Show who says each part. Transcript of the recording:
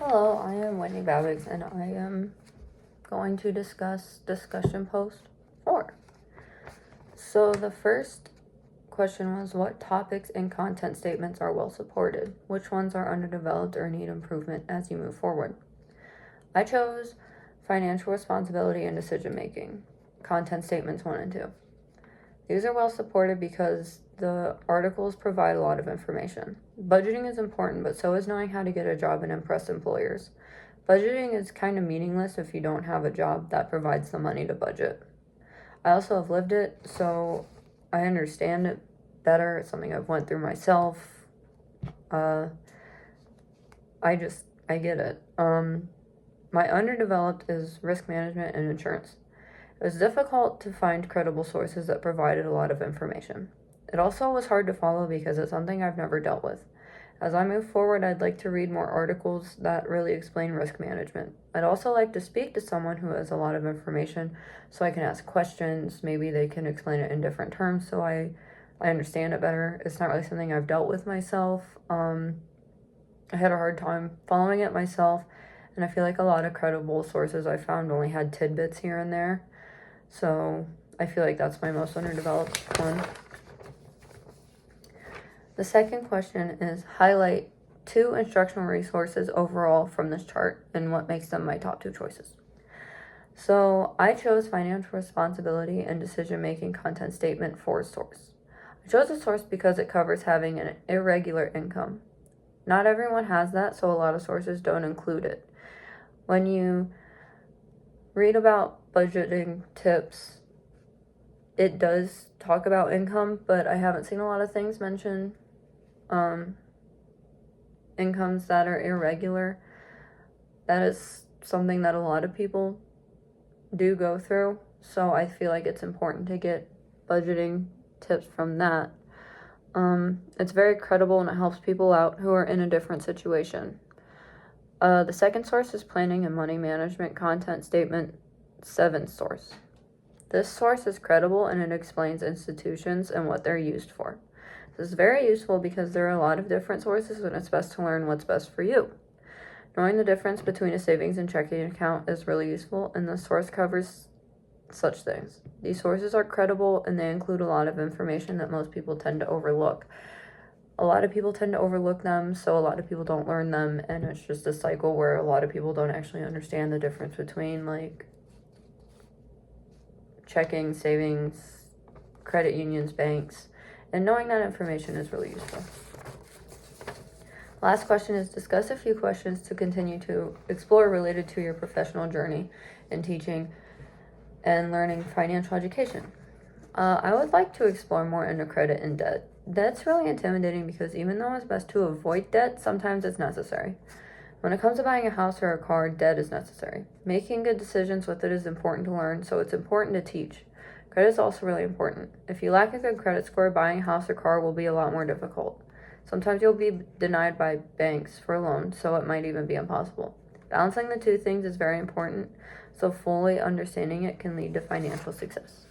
Speaker 1: Hello, I am Whitney Babbitt, and I am going to discuss discussion post 4. So the first question was, what topics and content statements are well supported? Which ones are underdeveloped or need improvement as you move forward? I chose financial responsibility and decision making, content statements 1 and 2. These are well supported because the articles provide a lot of information. Budgeting is important, but so is knowing how to get a job and impress employers. Budgeting is kind of meaningless if you don't have a job that provides the money to budget. I also have lived it, so I understand it better. It's something I've went through myself. I get it. My underdeveloped is risk management and insurance. It was difficult to find credible sources that provided a lot of information. It also was hard to follow because it's something I've never dealt with. As I move forward, I'd like to read more articles that really explain risk management. I'd also like to speak to someone who has a lot of information so I can ask questions. Maybe they can explain it in different terms so I understand it better. It's not really something I've dealt with myself. I had a hard time following it myself, and I feel like a lot of credible sources I found only had tidbits here and there. So I feel like that's my most underdeveloped one. The second question is, highlight 2 instructional resources overall from this chart and what makes them my top 2 choices. So I chose financial responsibility and decision-making content statement for a source. I chose a source because it covers having an irregular income. Not everyone has that, so a lot of sources don't include it. When you read about budgeting tips, it does talk about income, but I haven't seen a lot of things mention incomes that are irregular. That is something that a lot of people do go through, so I feel like it's important to get budgeting tips from that. It's very credible and it helps people out who are in a different situation. The second source is planning and money management content statement 7 source. This source is credible and it explains institutions and what they're used for. This is very useful because there are a lot of different sources and it's best to learn what's best for you. Knowing the difference between a savings and checking account is really useful, and the source covers such things. These sources are credible and they include a lot of information that most people tend to overlook. A lot of people tend to overlook them, so a lot of people don't learn them, and it's just a cycle where a lot of people don't actually understand the difference between like checking, savings, credit unions, banks, and knowing that information is really useful. Last question is, discuss a few questions to continue to explore related to your professional journey in teaching and learning financial education. I would like to explore more into credit and debt. Debt's really intimidating because even though it's best to avoid debt, sometimes it's necessary. When it comes to buying a house or a car, debt is necessary. Making good decisions with it is important to learn, so it's important to teach. Credit is also really important. If you lack a good credit score, buying a house or car will be a lot more difficult. Sometimes you'll be denied by banks for a loan, so it might even be impossible. Balancing the 2 things is very important, so fully understanding it can lead to financial success.